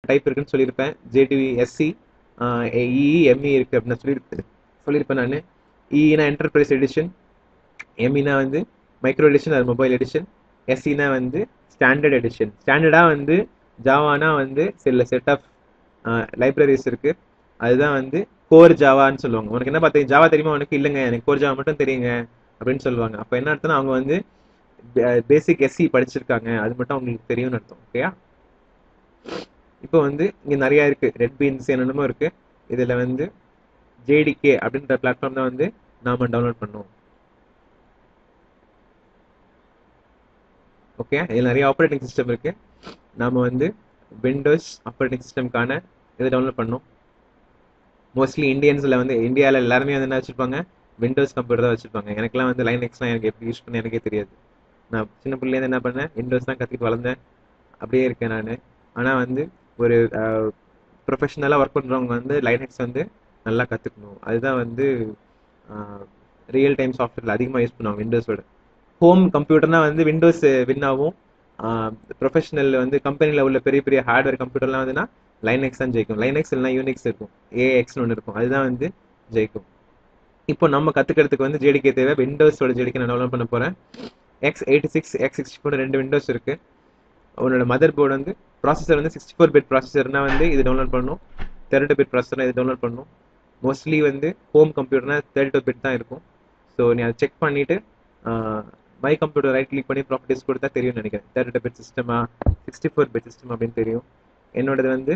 Type இருக்குன்னு சொல்லியிருப்பேன். JDBC, EE, ME இருக்கு அப்படின்னு சொல்லியிருப்பேன் நான். Eனா என்டர்பிரைஸ் எடிஷன், எம்இனா வந்து மைக்ரோ எடிஷன், அது மொபைல் எடிஷன், எஸ்இனா வந்து ஸ்டாண்டர்ட் எடிஷன். ஸ்டாண்டர்டாக வந்து ஜாவானா வந்து சில செட் ஆஃப் லைப்ரரிஸ் இருக்கு. அதுதான் வந்து கோர் ஜாவான்னு சொல்லுவாங்க. உனக்கு என்ன பார்த்தீங்க, ஜாவா தெரியுமா? உனக்கு இல்லைங்க, எனக்கு கோர் ஜாவா மட்டும் தெரியுங்க அப்படின்னு சொல்லுவாங்க. அப்போ என்ன அர்த்தம்னா அவங்க வந்து பேசிக் எஸ்சி படிச்சிருக்காங்க, அது மட்டும் அவங்களுக்கு தெரியும்னு அர்த்தம். ஓகேயா? இப்போ வந்து இங்க நிறைய இருக்கு, ரெட் பீன்ஸ் என்னென்னமோ இருக்கு. இதுல வந்து JDK அப்படின்ற பிளாட்ஃபார்ம் தான் வந்து நாம டவுன்லோட் பண்ணுவோம். ஓகே, இதில் நிறைய ஆப்ரேட்டிங் சிஸ்டம் இருக்கு. நாம வந்து விண்டோஸ் ஆப்ரேட்டிங் சிஸ்டம்கான இதை டவுன்லோட் பண்ணோம். மோஸ்ட்லி இந்தியன்ஸ்ல வந்து இந்தியாவில் எல்லாருமே வந்து என்ன வச்சிருப்பாங்க, விண்டோஸ் கம்ப்யூட்டர் தான் வச்சிருப்பாங்க. எனக்குலாம் வந்து லைனக்ஸ்லாம் எனக்கு எப்படி யூஸ் பண்ண எனக்கே தெரியாது. நான் சின்ன பிள்ளைலேருந்து என்ன பண்ணேன், விண்டோஸ் தான் கற்றுக்கிட்டு வளர்ந்தேன். அப்படியே இருக்கேன் நான். ஆனால் வந்து ஒரு ப்ரொஃபஷனலாக ஒர்க் பண்ணுறவங்க வந்து லைனக்ஸ் வந்து நல்லா கற்றுக்கணும். அதுதான் வந்து ரியல் டைம் சாஃப்ட்வேரில் அதிகமாக யூஸ் பண்ணுவாங்க விண்டோஸோட. ஹோம் கம்ப்யூட்டர்னா வந்து விண்டோஸ் வின் ஆகும். ப்ரொஃபஷனல் வந்து கம்பெனியில் உள்ள பெரிய பெரிய ஹார்ட்வேர் கம்ப்யூட்டர்லாம் வந்துன்னா லைனக்ஸ் தான் ஜெயிக்கும். லைனக்ஸ் இல்லைனா யூனிக்ஸ் இருக்கும், AXன்னு ஒன்று இருக்கும், அதுதான் வந்து ஜெயிக்கும். இப்போ நம்ம கற்றுக்கிறதுக்கு வந்து JDK தேவை. விண்டோஸோட JDK நான் டவுன்லோட் பண்ண போகிறேன். X86, X64 2 விண்டோஸ் இருக்கு. உன்னோட மதர் போர்டு வந்து ப்ராசஸர் வந்து 64 பிட் ப்ராசஸர்னா வந்து இது டவுன்லோட் பண்ணணும். 32 பிட் ப்ராசஸர்னா இது டவுன்லோட் பண்ணணும். மோஸ்ட்லி வந்து ஹோம் கம்ப்யூட்டர்னா 32 பிட் தான் இருக்கும். ஸோ நீ அதை செக் பண்ணிட்டு மை கம்ப்யூட்டர் ரைட் கிளிக் பண்ணி ப்ராப்பர்ட்டிஸ் கொடுத்தா தெரியும்னு நினைக்கிறேன். 32 பிட் சிஸ்டமா 64 பிட் சிஸ்டம் அப்படின்னு தெரியும். என்னோடது வந்து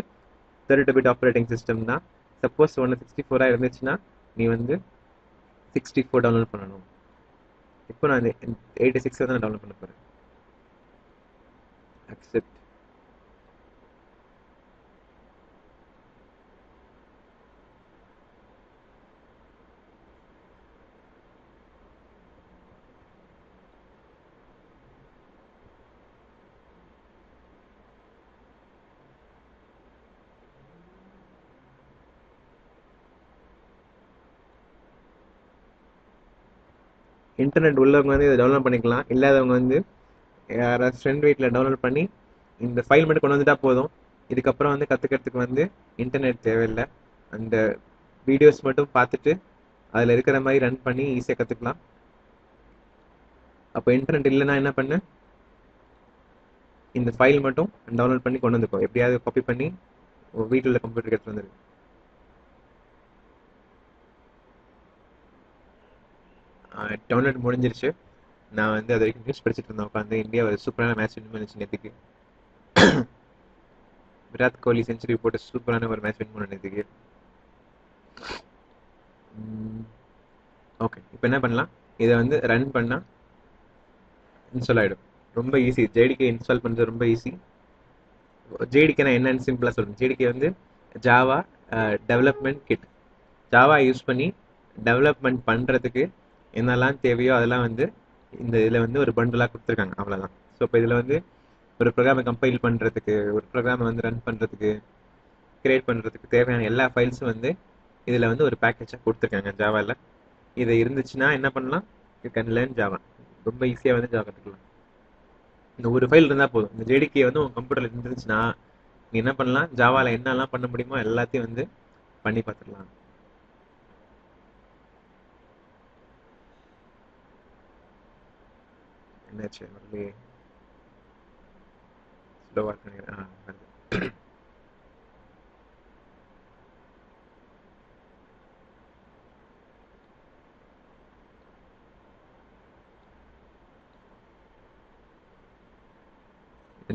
32 பிட் ஆப்ரேட்டிங் சிஸ்டம் தான். சப்போஸ் ஒன்று 64 இருந்துச்சுன்னா நீ வந்து 64 டவுன்லோட் பண்ணணும். இப்போ நான் 86 தான் டவுன்லோட் பண்ண போகிறேன். அக்செப்ட். இன்டர்நெட் உள்ளவங்க வந்து இதை டவுன்லோட் பண்ணிக்கலாம். இல்லாதவங்க வந்து யாராவது ஃப்ரெண்ட் வீட்டில் டவுன்லோட் பண்ணி இந்த ஃபைல் மட்டும் கொண்டு வந்துட்டா போதும். இதுக்கப்புறம் வந்து கற்றுக்கிறதுக்கு வந்து இன்டர்நெட் தேவையில்லை. அந்த வீடியோஸ் மட்டும் பார்த்துட்டு அதில் இருக்கிற மாதிரி ரன் பண்ணி ஈஸியாக கற்றுக்கலாம். அப்போ இன்டர்நெட் இல்லைன்னா என்ன பண்ணு, இந்த ஃபைல் மட்டும் டவுன்லோட் பண்ணி கொண்டு வந்துக்கோ. எப்படியாவது காப்பி பண்ணி வீட்டில் உள்ள கம்ப்யூட்டருக்கு எடுத்து வந்துரு. டவுன்லோட் முடிஞ்சிருச்சு. நான் வந்து அது வரைக்கும் நியூஸ் படிச்சுட்டு இருந்தேன் உட்காந்து. இந்தியா ஒரு சூப்பரான மேட்ச் வின் பண்ணிச்சு நேற்றுக்கு. விராட் கோலி செஞ்சுரி போட்டு சூப்பரான ஒரு மேட்ச் வின் பண்ண நேற்றுக்கு. ஓகே, இப்போ என்ன பண்ணலாம், இதை வந்து ரன் பண்ணால் இன்ஸ்டால் ஆகிடும். ரொம்ப ஈஸி. JDK இன்ஸ்டால் பண்ணுறது ரொம்ப ஈஸி. JDK நான் என்னன்னு சிம்பிளாக சொல்றேன். JDK வந்து Java development kit. Java use பண்ணி டெவலப்மெண்ட் பண்ணுறதுக்கு என்னெல்லாம் தேவையோ அதெல்லாம் வந்து இந்த இதில் வந்து ஒரு பண்டலாக கொடுத்துருக்காங்க, அவ்வளோதான். ஸோ இப்போ இதில் வந்து ஒரு ப்ரோக்ராமை கம்பைல் பண்ணுறதுக்கு, ஒரு ப்ரோக்ராமை வந்து ரன் பண்ணுறதுக்கு, கிரியேட் பண்ணுறதுக்கு தேவையான எல்லா ஃபைல்ஸும் வந்து இதில் வந்து ஒரு பேக்கேஜாக கொடுத்துருக்காங்க ஜாவாவில். இது இருந்துச்சுன்னா என்ன பண்ணலாம், யூ கேன் லேர்ன் ஜாவா. ரொம்ப ஈஸியாக வந்து ஜாவா கற்றுக்கலாம். இந்த ஒரு ஃபைல் இருந்தால் போதும். இந்த JDK வந்து உங்கள் கம்ப்யூட்டரில் இருந்துச்சுன்னா நீ என்ன பண்ணலாம், ஜாவாவில் என்னெல்லாம் பண்ண முடியுமோ எல்லாத்தையும் வந்து பண்ணி பார்த்துக்கலாம். என்னாச்சு வரலையே, ஸ்லோவாக நினைக்கிறேன். வருது.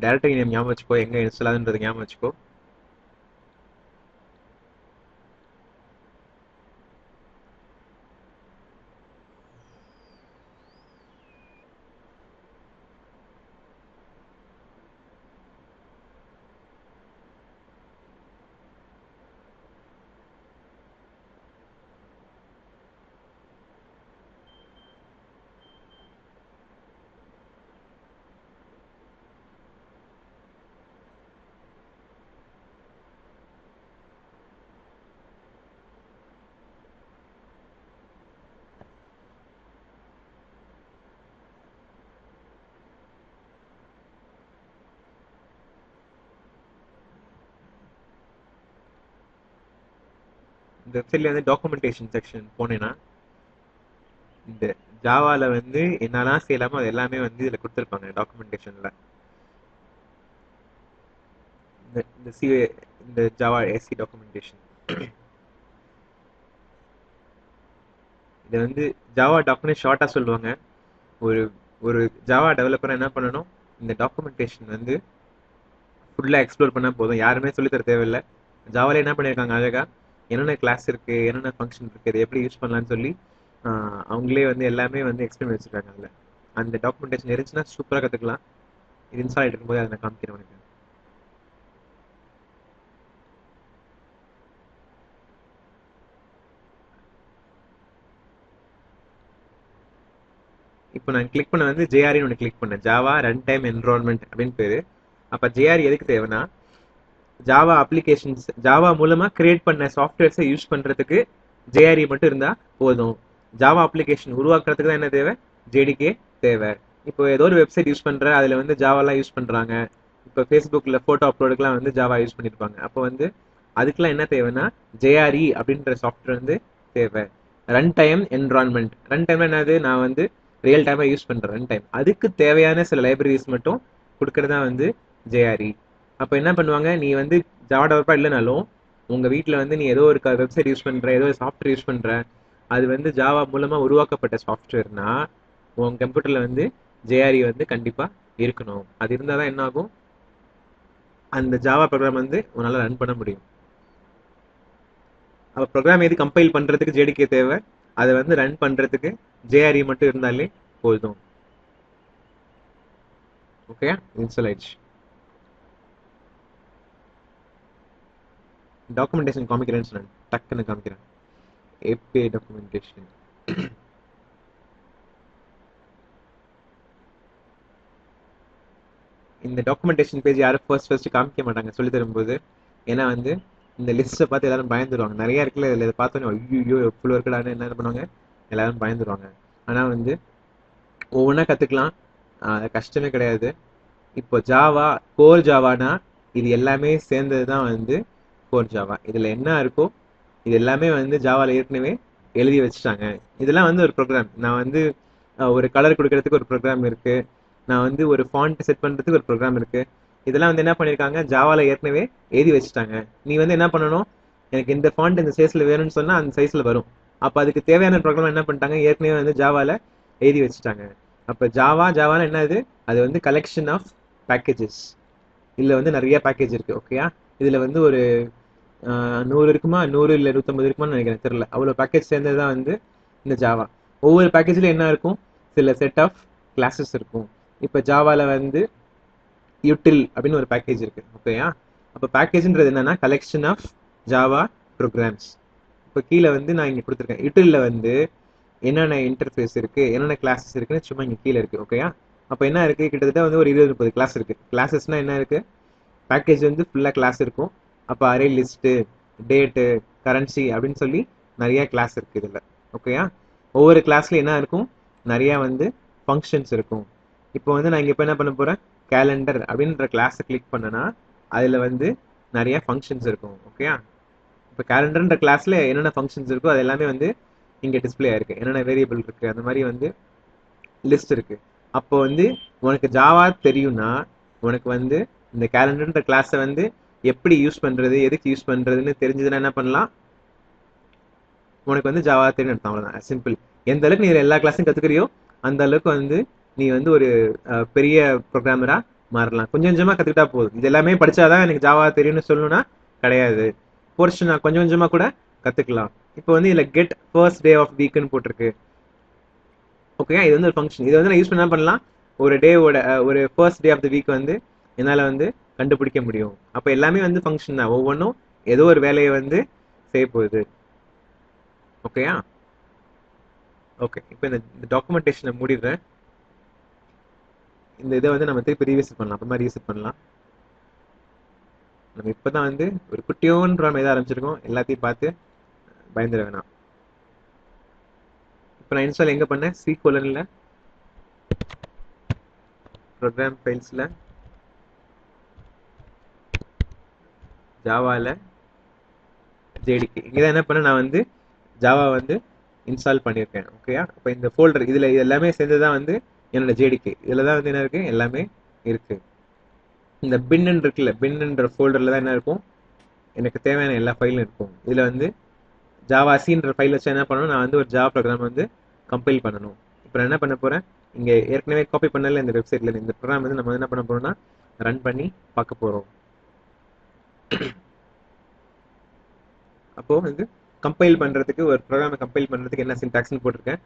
டேரக்டரி நேம் ஞாபகம் வச்சுக்கோ, எங்கே இன்ஸ்டால் ஆகுதுன்றது ஞாபகம் வச்சுக்கோ. இந்த வெப்சைட்ல வந்து டாக்குமெண்டேஷன் செக்ஷன் போனேன்னா இந்த ஜாவால வந்து என்னெல்லாம் செய்யலாமோ அது எல்லாமே வந்து இதுல கொடுத்துருப்பாங்க டாக்குமெண்டேஷன்ல. இந்த இந்த சி இந்த ஜாவா எஸ்சி டாக்குமெண்டேஷன் இதை வந்து ஜாவா டாக்னே ஷார்ட்டா சொல்லுவாங்க. ஒரு ஒரு ஜாவா டெவலப்பர் என்ன பண்ணணும், இந்த டாக்குமெண்டேஷன் வந்து ஃபுல்லா எக்ஸ்ப்ளோர் பண்ணா போதும், யாருமே சொல்லித்தர தேவையில்லை. ஜாவால என்ன பண்ணியிருக்காங்க அழகா, என்னென்ன கிளாஸ் இருக்கு, என்னென்ன ஃபங்க்ஷன் இருக்கு, இதை எப்படி யூஸ் பண்ணலாம்னு சொல்லி அவங்களே வந்து எல்லாமே வந்து எக்ஸ்பிளைன் வச்சிருக்காங்க. அதில் அந்த டாக்குமெண்டேஷன் இருந்துச்சுன்னா சூப்பராக கற்றுக்கலாம். இது இன்ஸ்டால் ஆகிட்டு இருக்கும்போது அதை நான் காமிக்கிறேன் உனக்கு. இப்போ நான் கிளிக் பண்ண வந்து ஜேஆர்இன்னு ஒன்று கிளிக் பண்ணேன், ஜாவா ரன் டைம் என்விரான்மெண்ட் அப்படின்னு பேரு. அப்போ ஜேஆர்இ எதுக்கு தேவைன்னா, ஜாவா அப்ளிகேஷன்ஸ் ஜாவா மூலமா கிரியேட் பண்ண சாஃப்ட்வேர்ஸை யூஸ் பண்றதுக்கு ஜேஆர்இ மட்டும் இருந்தா போதும். ஜாவா அப்ளிகேஷன் உருவாக்குறதுக்கு தான் என்ன தேவை, ஜேடிகே தேவை. இப்போ ஏதோ ஒரு வெப்சைட் யூஸ் பண்ற, அதுல வந்து ஜாவாலாம் யூஸ் பண்றாங்க. இப்போ ஃபேஸ்புக்ல போட்டோ அப்லோடுக்குலாம் வந்து ஜாவா யூஸ் பண்ணிருப்பாங்க. அப்போ வந்து அதுக்கெல்லாம் என்ன தேவைன்னா ஜேஆர்இ அப்படின்ற சாஃப்ட்வேர் வந்து தேவை. Run time environment, run time என்னது, நான் வந்து ரியல் டைமா யூஸ் பண்றேன் ரன் டைம், அதுக்கு தேவையான சில லைப்ரரிஸ் மட்டும் கொடுக்கறதா வந்து ஜேஆர்இ. அப்போ என்ன பண்ணுவாங்க, நீ வந்து ஜாவா டெவலப்பா இல்லைனாலும் உங்க வீட்டில் வந்து நீ ஏதோ ஒரு வெப்சைட் யூஸ் பண்ற, ஏதோ ஒரு சாஃப்ட்வேர் யூஸ் பண்ற, அது வந்து ஜாவா மூலமா உருவாக்கப்பட்ட சாஃப்ட்வேர்னா உன் கம்ப்யூட்டர்ல வந்து ஜேஆர்இ வந்து கண்டிப்பா இருக்கணும். அது இருந்தாதான் என்ன ஆகும், அந்த ஜாவா ப்ரோக்ராம் வந்து உன்னால ரன் பண்ண முடியும். அப்ப ப்ரோக்ராம் எது கம்பைல் பண்றதுக்கு ஜேடிகே தேவை, அதை வந்து ரன் பண்றதுக்கு ஜேஆர்இ மட்டும் இருந்தாலே போதும். ஓகே, இன்ஸ்டால் ஆயிடுச்சு. டாக்குமெண்டேஷன் காமிக்கிறேன்னு சொன்னேன், டக்குன்னு காமிக்கிறேன். API documentation. இந்த டாக்குமெண்டேஷன் பேஜ் யாரும் ஃபர்ஸ்ட் காமிக்க மாட்டாங்க சொல்லி தரும்போது. ஏன்னா வந்து இந்த லிஸ்ட்டை பார்த்து எல்லாரும் பயந்துருவாங்க, நிறைய இருக்குல்ல இதில், இதை பார்த்தோன்னே ஐயோ எவ்வளோ இருக்கலான்னு என்ன பண்ணுவாங்க, எல்லாரும் பயந்துருவாங்க. ஆனால் வந்து ஒவ்வொன்றா கற்றுக்கலாம், அது கஷ்டமே கிடையாது. இப்போ ஜாவா கோர் ஜாவானா இது எல்லாமே சேர்ந்தது தான் வந்து கோர் ஜாவா. இதில் என்ன இருக்கோ இது எல்லாமே வந்து ஜாவால ஏற்கனவே எழுதி வச்சுட்டாங்க. இதெல்லாம் வந்து ஒரு ப்ரோக்ராம். நான் வந்து ஒரு கலர் கொடுக்கறதுக்கு ஒரு ப்ரோக்ராம் இருக்கு, நான் வந்து ஒரு ஃபாண்ட் செட் பண்றதுக்கு ஒரு ப்ரோக்ராம் இருக்கு. இதெல்லாம் வந்து என்ன பண்ணிருக்காங்க, ஜாவால ஏற்கனவே எழுதி வச்சுட்டாங்க. நீ வந்து என்ன பண்ணணும், எனக்கு இந்த ஃபாண்ட் இந்த சைஸ்ல வேணும்னு சொன்னா அந்த சைஸ்ல வரும். அப்ப அதுக்கு தேவையான ப்ரோக்ராம் என்ன பண்ணிட்டாங்க, ஏற்கனவே வந்து ஜாவால எழுதி வச்சுட்டாங்க. அப்ப ஜாவானா என்ன, அது வந்து கலெக்ஷன் ஆஃப் பேக்கேஜஸ். இதுல வந்து நிறைய பேக்கேஜ் இருக்கு. ஓகேயா, இதுல வந்து ஒரு 100 இருக்குமா, 100 இல்லை 150 இருக்குமான்னு நினைக்கிறேன், தெரியல. அவ்வளோ பேக்கேஜ் சேர்ந்தது தான் வந்து இந்த ஜாவா. ஒவ்வொரு பேக்கேஜ்ல என்ன இருக்கும், சில செட் ஆஃப் கிளாஸஸ் இருக்கும். இப்போ ஜாவால வந்து யூட்டில் அப்படின்னு ஒரு பேக்கேஜ் இருக்கு. ஓகேயா, அப்போ பேக்கேஜ்ன்றது என்னன்னா கலெக்ஷன் ஆஃப் ஜாவா ப்ரோக்ராம்ஸ். இப்போ கீழே வந்து நான் இங்கே கொடுத்துருக்கேன், யூட்டில்ல வந்து என்னென்ன இன்டர்ஃபேஸ் இருக்கு, என்னென்ன கிளாஸஸ் இருக்குன்னு சும்மா இங்கே கீழே இருக்கு. ஓகேயா, அப்போ என்ன இருக்கு, கிட்டத்தட்ட வந்து ஒரு 20-30 கிளாஸ் இருக்கு. கிளாஸஸ்னா என்ன இருக்கு, பேக்கேஜ் வந்து ஃபுல்லாக கிளாஸ் இருக்கும். அப்போ அரே லிஸ்ட்டு, டேட்டு, கரன்சி அப்படின்னு சொல்லி நிறைய கிளாஸ் இருக்கு இதில். ஓகேயா, ஒவ்வொரு கிளாஸ்ல என்ன இருக்கும், நிறைய வந்து ஃபங்க்ஷன்ஸ் இருக்கும். இப்போ வந்து நான் இங்கே இப்போ என்ன பண்ண போகிறேன், கேலண்டர் அப்படின்ற கிளாஸை கிளிக் பண்ணனா அதில் வந்து நிறைய ஃபங்க்ஷன்ஸ் இருக்கும். ஓகேயா, இப்போ கேலண்டர்ன்ற கிளாஸ்ல என்னென்ன ஃபங்க்ஷன்ஸ் இருக்கோ அது எல்லாமே வந்து இங்கே டிஸ்பிளே ஆயிருக்கு, என்னென்ன வேரியபிள் இருக்கு அந்த மாதிரி வந்து லிஸ்ட் இருக்கு. அப்போ வந்து உனக்கு ஜாவா தெரியும்னா உனக்கு வந்து இந்த கேலண்டர்ன்ற கிளாஸை வந்து எப்படி யூஸ் பண்றது, எதுக்கு யூஸ் பண்றதுன்னு தெரிஞ்சதுன்னா என்ன பண்ணலாம், உனக்கு வந்து ஜாவா தெரியும் அர்த்தம். அவ்வளவுதான், சிம்பிள். எந்த அளவுக்கு நீ எல்லா கிளாஸும் கத்துக்கிறியோ அந்த அளவுக்கு வந்து நீ வந்து ஒரு பெரிய ப்ரோக்ராமரா மாறலாம். கொஞ்சம் கொஞ்சமா கத்துக்கிட்டா போதும். இது எல்லாமே படிச்சாதான் எனக்கு ஜாவா தெரியும்னு சொல்லணும்னா கிடையாது. போர்ஷன் கொஞ்சம் கொஞ்சமா கூட கத்துக்கலாம். இப்போ வந்து இதுல கெட் ஃபர்ஸ்ட் டே ஆஃப் வீக்னு போட்டிருக்கு. ஓகே, இது வந்து ஒரு ஃபங்க்ஷன். இதை வந்து நான் யூஸ் பண்ண பண்ணலாம், ஒரு டேவோட ஒரு first day of the week வந்து என்னால் வந்து கண்டுபிடிக்க முடியும். அப்போ எல்லாமே வந்து ஃபங்க்ஷன் தான், ஒவ்வொன்றும் ஏதோ ஒரு வேலையை வந்து செய்ய போகுது. ஓகேயா, ஓகே. இப்போ இந்த டாக்குமெண்டேஷனை மூடிடுறேன். இந்த இதை வந்து நம்ம திருப்பி ரீவிசிட் பண்ணலாம், அப்புறமா ரீவிசிட் பண்ணலாம். நம்ம இப்போதான் வந்து ஒரு குட்டியோன்ற நம்ம எதை ஆரம்பிச்சிருக்கோம், எல்லாத்தையும் பார்த்து பயந்துட வேணாம். இப்போ நான் இன்ஸ்டால் எங்கே பண்ணேன், C:\, ப்ரோக்ராம் ஃபைல்ஸில், ஜாவாவில் ஜேடிகே. இங்கே தான் என்ன பண்ண நான் வந்து ஜாவா வந்து இன்ஸ்டால் பண்ணியிருக்கேன். ஓகேயா? அப்போ இந்த ஃபோல்டர் இதில் இது எல்லாமே சேர்ந்து தான் வந்து என்னோட ஜேடிகே. இதில் தான் வந்து என்ன இருக்குது, எல்லாமே இருக்குது. இந்த பின்னு இருக்குல்ல, பின்னுன்ற ஃபோல்டரில் தான் என்ன இருக்கும், எனக்கு தேவையான எல்லா ஃபைலும் இருக்கும். இதில் வந்து ஜாவா சின்ற ஃபைல் வச்சு என்ன பண்ணணும், நான் வந்து ஒரு ஜாவா ப்ரோக்ராம் வந்து கம்பைல் பண்ணணும். இப்போ நான் என்ன பண்ண போகிறேன், இங்கே ஏற்கனவே காப்பி பண்ணல இந்த வெப்சைட்டில் இந்த ப்ரோக்ராம் வந்து நம்ம என்ன பண்ண போகிறோம்னா ரன் பண்ணி பார்க்க போகிறோம். அப்போது வந்து கம்பைல் பண்ணுறதுக்கு ஒரு ப்ரோக்ராமை கம்பைல் பண்ணுறதுக்கு என்ன சின்டாக்ஸ்னு போட்டிருக்கேன்,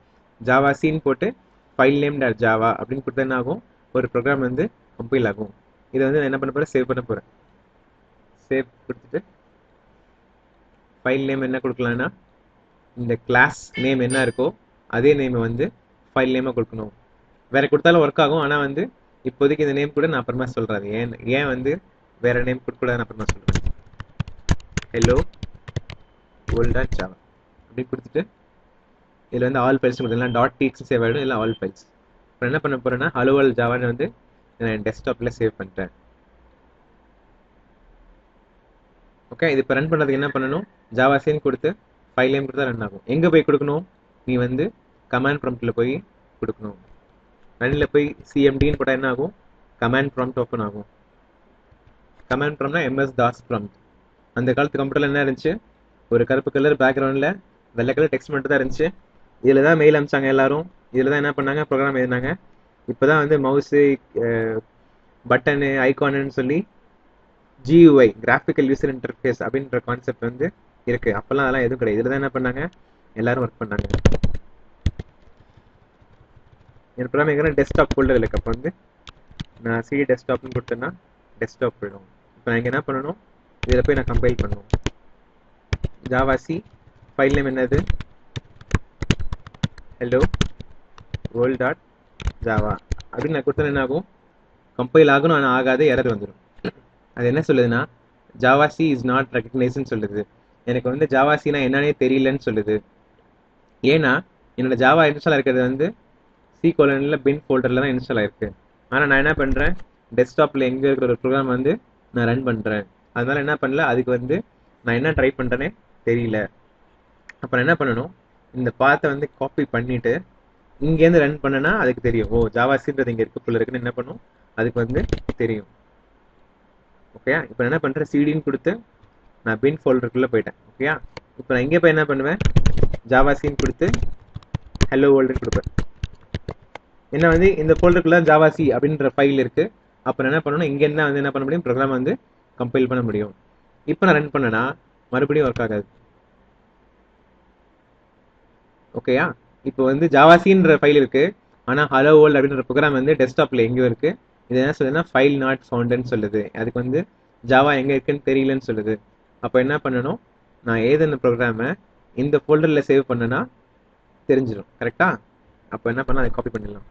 ஜாவா சீன் போட்டு ஃபைல் நேம் டாட் ஜாவா அப்படின்னு கொடுத்தா என்ன ஆகும், ஒரு ப்ரோக்ராம் வந்து கம்பைல் ஆகும். இதை வந்து நான் என்ன பண்ண போகிறேன், சேவ் பண்ண போகிறேன். சேவ் கொடுத்துட்டு ஃபைல் நேம் என்ன கொடுக்கலான்னா, இந்த கிளாஸ் நேம் என்ன இருக்கோ அதே நேமை வந்து ஃபைல் நேமாக கொடுக்கணும். வேறு கொடுத்தாலும் ஒர்க் ஆகும், ஆனால் வந்து இப்போதைக்கு இந்த நேம் கூட நான் அப்புறமா சொல்கிறேன். ஏன் வந்து வேறு நேம் கொடுக்கூடாதுன்னு அப்புறமா சொல்கிறேன். ஹலோ வேர்ல்ட் டாட் ஜாவா அப்படி கொடுத்துட்டு இதில் வந்து ஆல் ஃபைல்ஸ் கொடுத்துலாம் டாட் டிஎக்ஸ் சேவ் ஆகிடும், இல்லை ஆல் ஃபைல்ஸ். இப்போ என்ன பண்ண போகிறேன்னா ஹலோ வேர்ல்ட் ஜாவான்னு வந்து நான் டெஸ்க்டாப்பில் சேவ் பண்ணிட்டேன். ஓகே, இது இப்போ ரன் பண்ணுறதுக்கு என்ன பண்ணணும், ஜாவா சீன் கொடுத்து ஃபைல் நேம் கொடுத்தா ரன் ஆகும். எங்கே போய் கொடுக்கணும், நீ வந்து கமாண்ட் ப்ராம்ப்டில் போய் கொடுக்கணும். ரன்னில் போய் சிஎம்டின்னு போட்டால் என்ன ஆகும், கமாண்ட் ப்ராம்ப்ட் ஓப்பன் ஆகும். கமாண்ட் ப்ராம்ப்ட்னா எம்எஸ் தாஸ் ப்ராம்ப்ட். அந்த காலத்து கம்ப்யூட்டரில் என்ன இருந்துச்சு, ஒரு கருப்பு கலர் பேக்ரவுண்டில் வெள்ளை கலர் டெக்ஸ்ட் மட்டும் தான் இருந்துச்சு. இதில் தான் மெயில் அனுப்பிச்சாங்க எல்லாரும், இதில் தான் என்ன பண்ணாங்க, ப்ரோக்ராம் எழுதினாங்க. இப்போ தான் வந்து மவுஸு பட்டனு ஐகானுன்னு சொல்லி GUI கிராஃபிக்கல் யூசர் இன்டர்ஃபேஸ் அப்படின்ற கான்செப்ட் வந்து இருக்குது. அப்போல்லாம் அதெல்லாம் எதுவும் கிடையாது. இதில் தான் என்ன பண்ணாங்க, எல்லாரும் ஒர்க் பண்ணாங்க. என் ப்ரோக்ராம் எங்கன்னா டெஸ்க்டாப் ஃபோல்டர் இருக்கு. அப்போ வந்து நான் சி டெஸ்க்டாப்னு கொடுத்தேன்னா டெஸ்க்டாப் போயிடும். இப்போ நான் இங்கே என்ன பண்ணணும், இதில் போய் நான் கம்பைல் பண்ணணும். ஜாவா சி ஃபைல் நேம் என்னது, ஹலோ வேர்ல்ட் டாட் ஜாவா அப்படின்னு நான் கொடுத்தேன். என்ன ஆகும், கம்பைல் ஆகணும், ஆனால் ஆகாது, எரர் வந்துடும். அது என்ன சொல்லுதுன்னா, ஜாவா சி இஸ் நாட் ரெகக்னைஸ்ன்னு சொல்லுது. எனக்கு வந்து ஜாவா சினா என்னன்னே தெரியலன்னு சொல்லுது. ஏன்னா என்னோட ஜாவா இன்ஸ்டால் இருக்கிறது வந்து C:'ல பின் ஃபோல்டரில் தான் இன்ஸ்டால் ஆயிருக்கு. ஆனால் நான் என்ன பண்ணுறேன், டெஸ்க்டாப்பில் எங்கே இருக்கிற ஒரு ப்ரோக்ராம் வந்து நான் ரன் பண்ணுறேன். அதனால என்ன பண்ணல, அதுக்கு வந்து நான் என்ன ட்ரை பண்ணுறேனே தெரியல. அப்போ நான் என்ன பண்ணணும், இந்த பாத்தை வந்து காப்பி பண்ணிவிட்டு இங்கேருந்து ரன் பண்ணனா அதுக்கு தெரியும், ஓ ஜாவா சின்றது இங்கே இருக்குள்ள இருக்குன்னு என்ன பண்ணும், அதுக்கு வந்து தெரியும். ஓகேயா? இப்போ என்ன பண்ணுறேன், சிடின்னு கொடுத்து நான் பின் ஃபோல்டருக்குள்ளே போயிட்டேன். ஓகேயா? இப்போ நான் இங்கே போய் என்ன பண்ணுவேன், ஜாவா சீன் கொடுத்து ஹலோ வேர்ல்டுன்னு கொடுப்பேன். என்ன வந்து இந்த ஃபோல்டருக்குள்ள ஜாவா சி அப்படின்ற ஃபைல் இருக்குது. அப்போ நான் என்ன பண்ணணும், இங்கேருந்து தான் வந்து என்ன பண்ண முடியும், ப்ரோக்ராம் வந்து கம்பைல் பண்ண முடியும். இப்போ நான் ரன் பண்ணனா மறுபடியும் ஒர்க் ஆகாது. ஓகேயா? இப்போ வந்து ஜாவா சின்ற ஃபைல் இருக்குது, ஆனால் ஹலோ வேர்ல்ட் அப்படின்ற ப்ரோக்ராம் வந்து டெஸ்க்டாப்பில் எங்கேயோ இருக்குது. இது என்ன சொல்லுதுன்னா ஃபைல் நாட் ஃபவுண்டுன்னு சொல்லுது. அதுக்கு வந்து ஜாவா எங்கே இருக்குன்னு தெரியலன்னு சொல்லுது. அப்போ என்ன பண்ணணும், நான் ஏதேன்னு ப்ரோக்ராமை இந்த ஃபோல்டரில் சேவ் பண்ணனா தெரிஞ்சிடும். கரெக்டாக? அப்போ என்ன பண்ணலாம், அதை காப்பி பண்ணிடலாம்.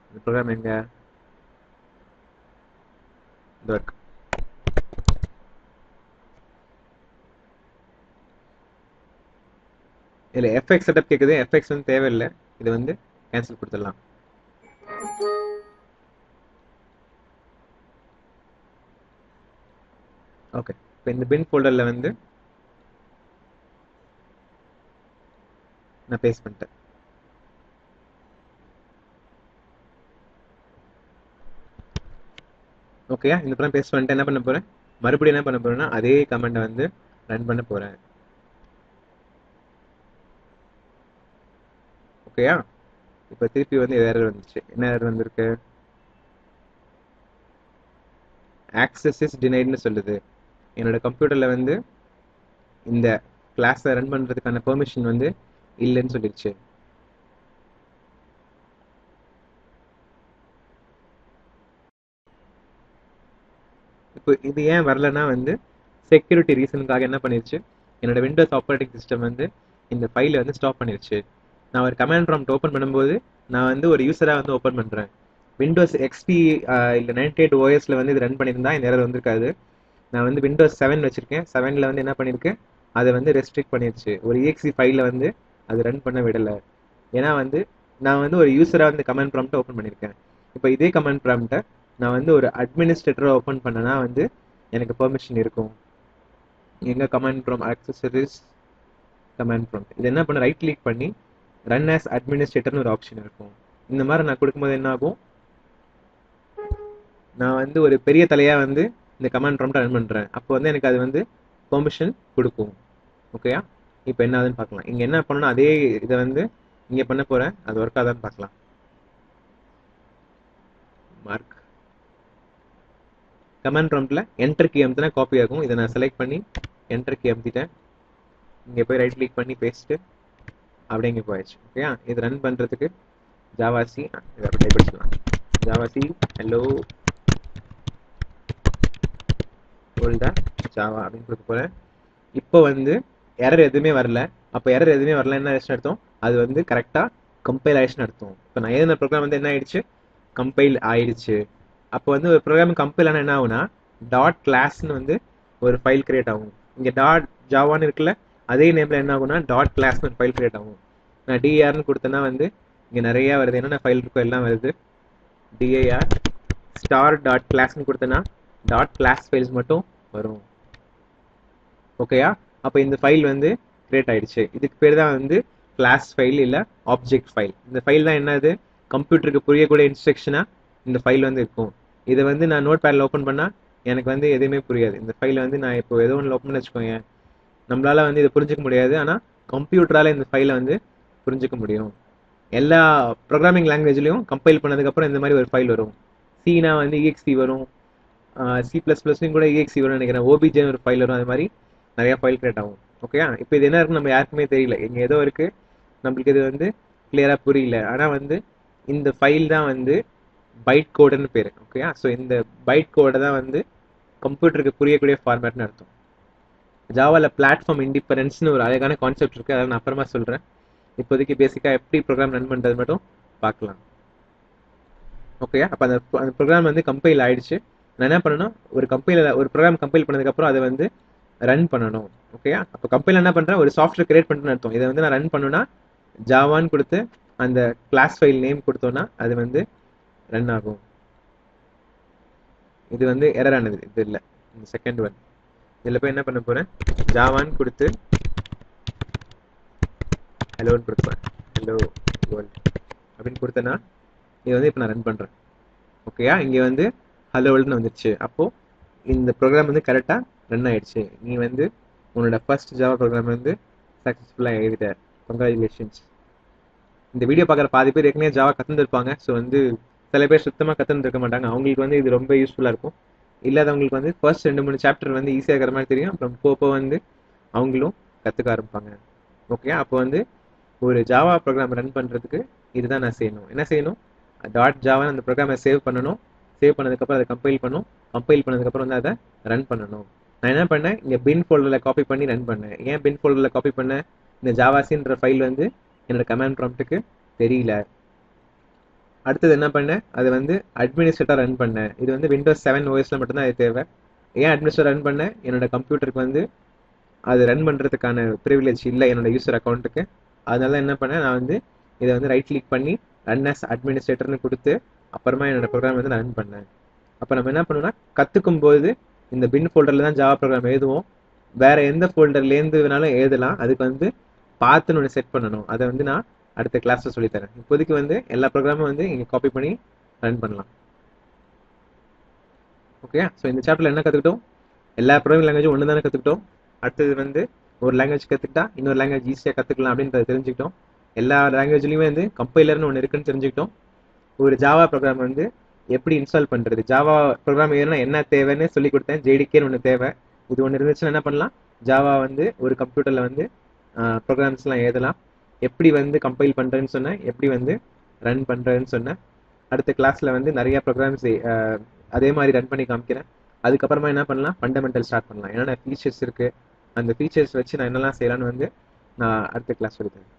இந்த ப்ரோக்ராம் எங்கே இந்த ஒர்க், இல்லை எஃப்எக்ஸ் செட்டப் கேட்குது. எஃப்எக்ஸ் வந்து தேவையில்லை, இது வந்து கேன்சல் கொடுத்துடலாம். ஓகே, இப்போ இந்த பின் ஃபோல்டரில் வந்து நான் பேஸ்ட் பண்ணிட்டேன். ஓகேயா? இந்த ப்ரோக்ராம் பேஸ்ட் பண்ணிட்டு என்ன பண்ண போகிறேன், மறுபடியும் என்ன பண்ண போகிறேன்னா அதே கமெண்டை வந்து ரன் பண்ண போகிறேன். ஓகேயா? இப்போ திருப்பி வந்து எரர் வந்துச்சு. என்ன எரர் வந்திருக்கு, ஆக்சஸ் இஸ் டினைட்னு சொல்லுது. என்னோட கம்ப்யூட்டரில் வந்து இந்த கிளாஸை ரன் பண்ணுறதுக்கான பெர்மிஷன் வந்து இல்லைன்னு சொல்லிடுச்சு. இப்போ இது ஏன் வரலன்னா வந்து செக்யூரிட்டி ரீசனுக்காக என்ன பண்ணிருச்சு, என்னோட விண்டோஸ் ஆப்ரேட்டிங் சிஸ்டம் வந்து இந்த ஃபைலை வந்து ஸ்டாப் பண்ணிருச்சு. நான் ஒரு கமாண்ட் ப்ராம்ப்ட் ஓப்பன் பண்ணும்போது நான் வந்து ஒரு யூஸராக வந்து ஓப்பன் பண்ணுறேன். விண்டோஸ் எக்ஸ்பி இல்லை 98 OSல வந்து இது ரன் பண்ணியிருந்தா இந்த எரர் வந்திருக்காது. நான் வந்து விண்டோஸ் 7 வச்சுருக்கேன். 7ல் வந்து என்ன பண்ணியிருக்கு, அதை வந்து ரெஸ்ட்ரிக்ட் பண்ணிடுச்சு. ஒரு EXE ஃபைலில் வந்து அது ரன் பண்ண விடலை. ஏன்னா வந்து நான் வந்து ஒரு யூஸராக வந்து கமாண்ட் ப்ராம்ப்ட்டை ஓப்பன் பண்ணியிருக்கேன். இப்போ இதே கமாண்ட் ப்ராம்ப்ட்டை நான் வந்து ஒரு அட்மினிஸ்ட்ரேட்டராக ஓப்பன் பண்ணனா வந்து எனக்கு பெர்மிஷன் இருக்கும். எங்க கமாண்ட் ப்ராம்ப்ட் ஆக்சஸரிஸ் கமாண்ட் ப்ராம்ப்ட் இது என்ன பண்ண ரைட் கிளிக் பண்ணி ரன் ஆஸ் அட்மினிஸ்ட்ரேட்டர்னு ஒரு ஆப்ஷன் இருக்கும். இந்த மாதிரி நான் கொடுக்கும்போது என்ன ஆகும், நான் வந்து ஒரு பெரிய தலையா வந்து இந்த கமாண்ட் ப்ராம்ப்ட் ரன் பண்றேன். அப்போ வந்து எனக்கு அது வந்து பெர்மிஷன் கொடுக்கும். ஓகேயா? இப்போ என்ன ஆகுதுன்னு பார்க்கலாம். இங்க என்ன பண்ணணும், அதே இதை வந்து இங்க பண்ண போறேன். அது ஒர்க் ஆகுதான்னு பார்க்கலாம். மார்க் கமாண்ட் ப்ராம்ப்ட்ல என்டர் கீ அமுத்தினா காப்பி ஆகும். இதை நான் செலக்ட் பண்ணி என்டர் கீ அமுத்திட்டேன். இங்க போய் ரைட் கிளிக் பண்ணி பேஸ்ட் அப்படியே இங்கே போயிடுச்சு. ஓகேயா? இது ரன் பண்றதுக்கு ஜாவாசி இதை டைப் அடிச்சுக்கலாம். ஜாவாசி ஹலோ ஜாவா அப்படின்னு கொடுக்க போறேன். இப்போ வந்து எரர் எதுவுமே வரல. அப்போ எரர் எதுவுமே வரல என்ன ஆயிடுச்சுன்னு அர்த்தம், அது வந்து கரெக்டா கம்பைல் ஆயிடுச்சுன்னு அர்த்தம். இப்போ நான் எழுதின ப்ரோக்ராம் வந்து என்ன ஆயிடுச்சு, கம்பைல் ஆயிடுச்சு. அப்போ வந்து ஒரு ப்ரோக்ராம் கம்பைல் ஆனால் என்ன ஆகும்னா டாட் கிளாஸ்ன்னு வந்து ஒரு ஃபைல் கிரியேட் ஆகும். இங்கே டாட் ஜாவான்னு இருக்குல்ல, அதே நேம்ல என்ன ஆகும்னா டாட் கிளாஸ்னு ஒரு ஃபைல் கிரியேட் ஆகும். நான் டிஆர்னு கொடுத்தேன்னா வந்து இங்கே நிறைய வருது, என்னென்ன ஃபைல் இருக்கோ எல்லாம் வருது. டிஐஆர் ஸ்டார் டாட் கிளாஸ்னு கொடுத்தேன்னா டாட் கிளாஸ் ஃபைல்ஸ் மட்டும் வரும். ஓகேயா? அப்போ இந்த ஃபைல் வந்து கிரியேட் ஆயிடுச்சு. இதுக்கு பேர் தான் வந்து கிளாஸ் ஃபைல் இல்லை ஆப்ஜெக்ட் ஃபைல். இந்த ஃபைல் தான் என்னது, கம்ப்யூட்டருக்கு புரியக்கூடிய இன்ஸ்ட்ரக்ஷனா இந்த ஃபைல் வந்து இருக்கும். இதை வந்து நான் நோட் பேடில் ஓப்பன் பண்ணால் எனக்கு வந்து எதுவுமே புரியாது. இந்த ஃபைலை வந்து நான் இப்போ ஏதோ ஒன்று ஓப்பன் பண்ணி வச்சுக்கோங்க, நம்மளால வந்து இதை புரிஞ்சிக்க முடியாது. ஆனால் கம்ப்யூட்டரால் இந்த ஃபைலை வந்து புரிஞ்சிக்க முடியும். எல்லா ப்ரோக்ராமிங் லாங்குவேஜ்லையும் கம்பைல் பண்ணதுக்கப்புறம் இந்த மாதிரி ஒரு ஃபைல் வரும். சினா வந்து இஎக்ஸ்பி வரும், C++லையும் கூட இஎக்ஸ்சி வரும்னு நினைக்கிறேன். ஓபிஜேன்னு ஒரு ஃபைல் வரும். அது மாதிரி நிறைய ஃபைல் கிரியேட் ஆகும். ஓகேயா? இப்போ இது என்ன இருக்குன்னு நம்ம யாருக்குமே தெரியல. இங்கே ஏதோ இருக்கு, நம்மளுக்கு இது வந்து கிளியராக புரியல. ஆனால் வந்து இந்த ஃபைல் தான் வந்து பைட் கோடுன்னு பேர். ஓகேயா? ஸோ இந்த பைட் கோடை தான் வந்து கம்ப்யூட்டருக்கு புரியக்கூடிய ஃபார்மேட்னு அர்த்தம். ஜாவாவில் பிளாட்ஃபார்ம் இண்டிபெண்டன்ஸ்னு ஒரு அழகான கான்செப்ட் இருக்குது, அதை நான் அப்புறமா சொல்கிறேன். இப்போதைக்கு பேசிக்காக எப்படி ப்ரோக்ராம் ரன் பண்ணுறது மட்டும் பார்க்கலாம். ஓகேயா? அப்போ அந்த ப்ரோக்ராம் வந்து கம்பைல் ஆயிடுச்சு. நான் என்ன பண்ணணும், ஒரு ப்ரோக்ராம் கம்பைல் பண்ணதுக்கப்புறம் அதை வந்து ரன் பண்ணணும். ஓகேயா? அப்போ கம்பைல் என்ன பண்ணுறேன், ஒரு சாஃப்ட்வேர் கிரியேட் பண்ணுறேன்னு அர்த்தம். இதை வந்து நான் ரன் பண்ணுனா ஜாவான்னு கொடுத்து அந்த கிளாஸ் ஃபைல் நேம் கொடுத்தோன்னா அது வந்து ரன் ஆகும். இது வந்து எரர் ஆனது, இது இல்லை, இந்த செகண்ட் ஒன். இதில் போய் என்ன பண்ண போகிறேன், ஜாவான்னு கொடுத்து ஹலோன்னு கொடுப்பேன். ஹலோ வேர்ல்ட் அப்படின்னு கொடுத்தேன்னா இது வந்து இப்போ நான் ரன் பண்ணுறேன். ஓகேயா? இங்கே வந்து ஹலோ வேர்ல்டுன்னு வந்துருச்சு. அப்போது இந்த ப்ரோக்ராம் வந்து கரெக்டாக ரன் ஆயிடுச்சு. நீ வந்து உன்னோட ஃபர்ஸ்ட் ஜாவா ப்ரோக்ராம் வந்து சக்ஸஸ்ஃபுல்லாக எழுதிட்ட. கங்க்ராச்சுலேஷன்ஸ். இந்த வீடியோ பார்க்குற பாதி பேர் ஏற்கனவே ஜாவா கற்றுந்துருப்பாங்க. ஸோ வந்து சில பேர் சுத்தமாக கற்றுந்துருக்க மாட்டாங்க. அவங்களுக்கு வந்து இது ரொம்ப யூஸ்ஃபுல்லாக இருக்கும். இல்லாதவங்களுக்கு வந்து ஃபர்ஸ்ட் 2-3 சாப்டர் வந்து ஈஸியாக இருக்கிற மாதிரி தெரியும். அப்புறம் போக வந்து அவங்களும் கற்றுக்க ஆரம்பிப்பாங்க. ஓகே? அப்போ வந்து ஒரு ஜாவா ப்ரோக்ராம் ரன் பண்ணுறதுக்கு இதுதான் நான் செய்யணும். என்ன செய்யணும், டாட் ஜாவா அந்த ப்ரோக்ராமை சேவ் பண்ணணும். சேவ் பண்ணதுக்கப்புறம் அதை கம்பைல் பண்ணணும். கம்பைல் பண்ணதுக்கப்புறம் வந்து அதை ரன் பண்ணணும். நான் என்ன பண்ணேன், இங்கே பின் ஃபோல்டரில் காப்பி பண்ணி ரன் பண்ணேன். ஏன் பின் ஃபோல்டரில் காப்பி பண்ணேன், இந்த ஜாவாசின்ற ஃபைல் வந்து என்னோட கமாண்ட் ப்ராம்ப்ட்டுக்கு தெரியல. அடுத்தது என்ன பண்ணேன், அதை வந்து அட்மினிஸ்ட்ரேட்டர் ரன் பண்ணேன். இது வந்து Windows 7 OSல மட்டும்தான் அது தேவை. ஏன் அட்மினிஸ்ட்ரேட்டர் ரன் பண்ணேன், என்னோட கம்ப்யூட்டருக்கு வந்து அது ரன் பண்ணுறதுக்கான ப்ரிவிலேஜ் இல்லை என்னோட யூசர் அக்கௌண்ட்டுக்கு. அதனால என்ன பண்ணேன், நான் வந்து இதை வந்து ரைட் கிளிக் பண்ணி ரன் ஆஸ் அட்மினிஸ்ட்ரேட்டர்னு கொடுத்து அப்புறமா என்னோட ப்ரோக்ராம் வந்து ரன் பண்ணேன். அப்போ நம்ம என்ன பண்ணுவோம்னா, கற்றுக்கும் போது இந்த பின் ஃபோல்டரில் தான் ஜாவா ப்ரோக்ராம் எழுதுவோம். வேற எந்த ஃபோல்டர்லேருந்து வேணாலும் எழுதலாம். அதுக்கு வந்து பார்த்துன்னு ஒன்று செட் பண்ணணும். அதை வந்து நான் அடுத்த கிளாஸில் சொல்லித்தரேன். இப்போதைக்கு வந்து எல்லா ப்ரோக்ராமும் வந்து இங்கே காப்பி பண்ணி ரன் பண்ணலாம். ஓகே? ஸோ இந்த சாப்டரில் என்ன கற்றுக்கிட்டோம், எல்லா ப்ரோக்ராமிங் லாங்குவேஜும் ஒன்று தானே கற்றுக்கிட்டோம். அடுத்தது வந்து ஒரு லாங்குவேஜ் கற்றுக்கிட்டா இன்னொரு லாங்குவேஜ் ஈஸியாக கற்றுக்கலாம் அப்படின்றத தெரிஞ்சுக்கிட்டோம். எல்லா லாங்குவேஜ்லையுமே வந்து கம்பைலர்னு ஒன்று இருக்குன்னு தெரிஞ்சுக்கிட்டோம். ஒரு ஜாவா ப்ரோக்ராம் வந்து எப்படி இன்ஸ்டால் பண்ணுறது, ஜாவா ப்ரோக்ராம் எழுதுனா என்ன தேவைன்னு சொல்லி கொடுத்தேன். ஜேடிகேன்னு ஒன்று தேவை. இது ஒன்று இருந்துச்சுன்னா என்ன பண்ணலாம், ஜாவா வந்து ஒரு கம்ப்யூட்டரில் வந்து ப்ரோக்ராம்ஸ்லாம் எழுதலாம். எப்படி வந்து கம்பைல் பண்ணுறேன்னு சொன்னேன், எப்படி வந்து ரன் பண்ணுறேன்னு சொன்னேன். அடுத்த கிளாஸில் வந்து நிறைய ப்ரோக்ராம்ஸ் அதே மாதிரி ரன் பண்ணி காமிக்கிறேன். அதுக்கப்புறமா என்ன பண்ணலாம், ஃபண்டமெண்டல் ஸ்டார்ட் பண்ணலாம். என்னென்ன ஃபீச்சர்ஸ் இருக்குது, அந்த ஃபீச்சர்ஸ் வச்சு நான் என்னெல்லாம் செய்யலான்னு வந்து நான் அடுத்த கிளாஸ் சொல்லித்தரேன்.